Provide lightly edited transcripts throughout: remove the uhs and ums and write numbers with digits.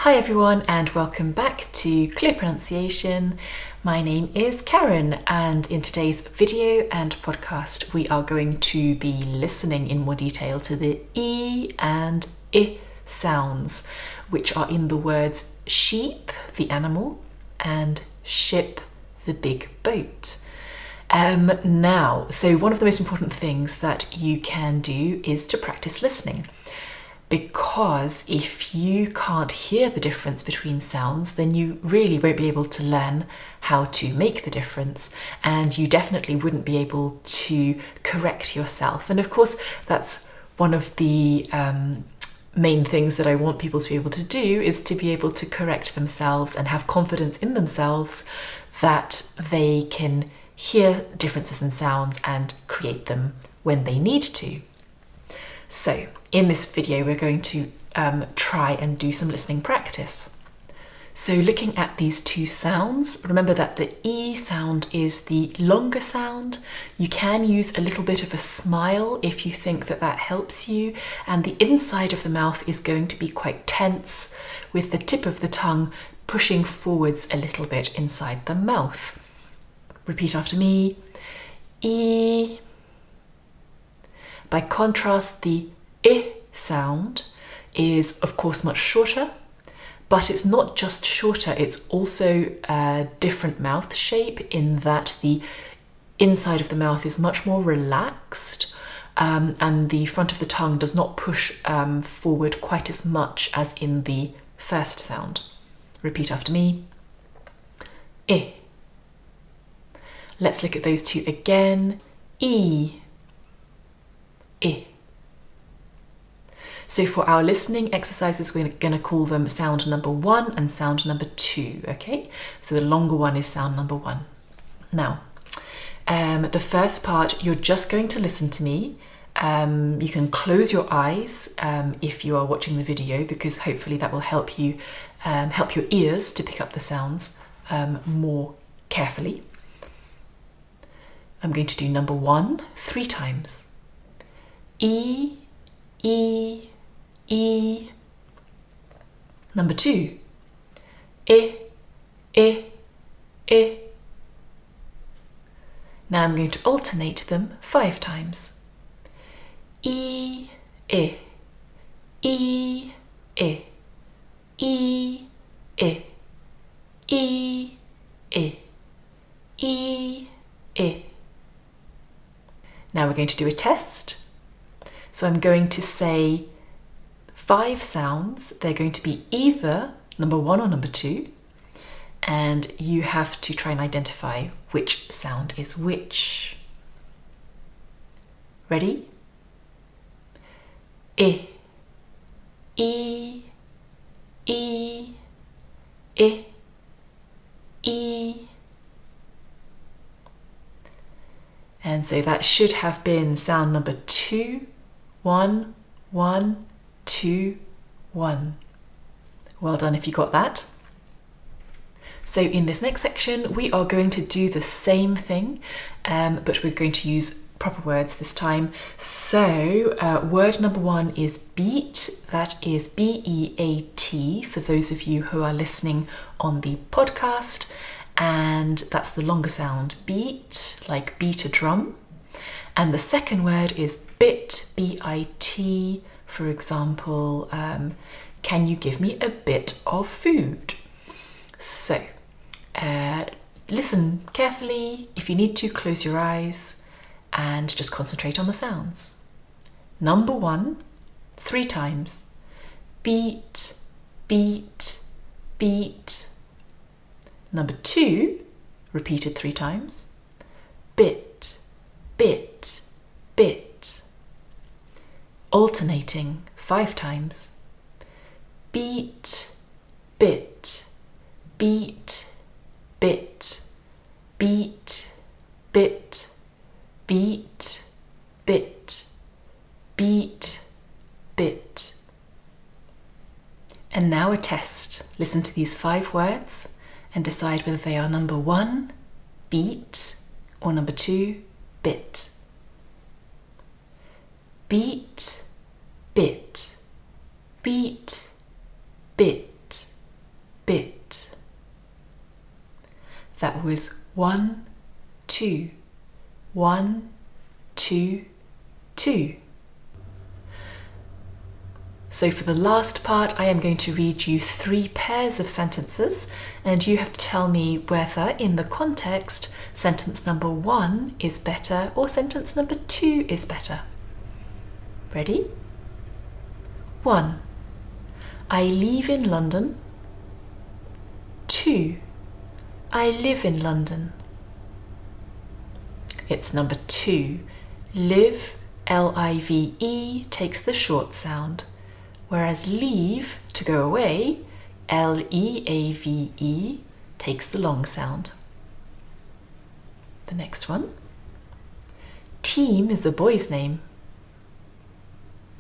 Hi everyone and welcome back to Clear Pronunciation. My name is Karen and in today's video and podcast we are going to be listening in more detail to the E and I sounds, which are in the words sheep, the animal, and ship, the big boat. So one of the most important things that you can do is to practice listening. Because if you can't hear the difference between sounds, then you really won't be able to learn how to make the difference, and you definitely wouldn't be able to correct yourself. And of course, that's one of the main things that I want people to be able to do, is to be able to correct themselves and have confidence in themselves that they can hear differences in sounds and create them when they need to. So in this video, we're going to try and do some listening practice. So looking at these two sounds, remember that the E sound is the longer sound. You can use a little bit of a smile if you think that that helps you. And the inside of the mouth is going to be quite tense, with the tip of the tongue pushing forwards a little bit inside the mouth. Repeat after me. E. By contrast, the I sound is of course much shorter, but it's not just shorter, it's also a different mouth shape in that the inside of the mouth is much more relaxed, and the front of the tongue does not push forward quite as much as in the first sound. Repeat after me. I. Let's look at those two again. E. I. So for our listening exercises, we're going to call them sound number 1 and sound number 2, okay? So the longer one is sound number 1. Now, the first part, you're just going to listen to me. You can close your eyes if you are watching the video, because hopefully that will help you, help your ears to pick up the sounds more carefully. I'm going to do number 1 3 times. E, E, E. Number 2. I, I, I. Now I'm going to alternate them 5 times. E, I, E, I, E, I, E, I, E, I. Now we're going to do a test. So I'm going to say 5 sounds. They're going to be either number 1 or number 2. And you have to try and identify which sound is which. Ready? I, E, E, I, E. And so that should have been sound number 2. 1, 1, 2, 1. Well done if you got that. So in this next section, we are going to do the same thing, but we're going to use proper words this time. So word number 1 is beat. That is B-E-A-T for those of you who are listening on the podcast. And that's the longer sound, beat, like beat a drum. And the second word is bit, B-I-T, for example, can you give me a bit of food? So, listen carefully. If you need to, close your eyes and just concentrate on the sounds. Number 1, 3 times. Beat, beat, beat. Number 2, repeated 3 times. Bit, bit, bit. Alternating 5 times. Beat, bit, beat, bit, beat, bit, beat, bit, beat, bit. And now a test. Listen to these 5 words and decide whether they are number 1, beat, or number 2, bit. Beat, bit, beat, bit. That was 1, 2, 1, 2, 2. So for the last part, I am going to read you 3 pairs of sentences, and you have to tell me whether, in the context, sentence number 1 is better or sentence number 2 is better. Ready? 1. I leave in London. 2. I live in London. It's number 2. Live, L-I-V-E, takes the short sound, whereas leave, to go away, L-E-A-V-E, takes the long sound. The next one. Team is a boy's name.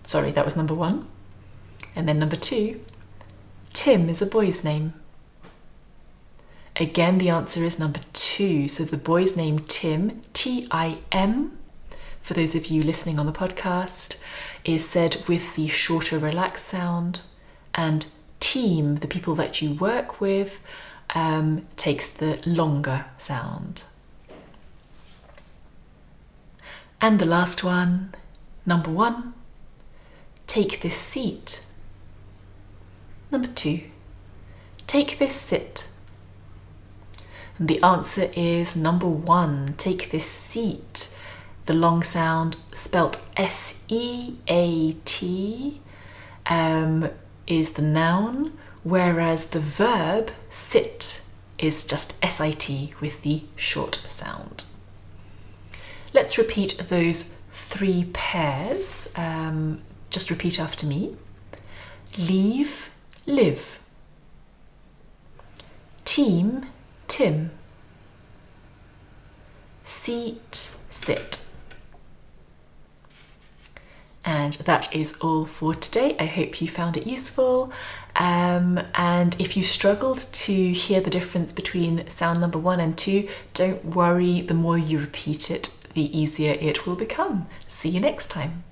Sorry, that was number 1. And then number 2. Tim is a boy's name. Again, the answer is number 2. So the boy's name Tim, T-I-M, for those of you listening on the podcast, is said with the shorter relaxed sound, and team, the people that you work with, takes the longer sound. And the last one, number 1, take this seat. Number 2, take this sit. And the answer is number 1, take this seat. The long sound, spelt S-E-A-T, is the noun, whereas the verb sit is just S-I-T with the short sound. Let's repeat those 3 pairs. Just repeat after me. Leave, live. Team, Tim. Seat, sit. And that is all for today. I hope you found it useful. And if you struggled to hear the difference between sound number 1 and 2, don't worry. The more you repeat it, the easier it will become. See you next time.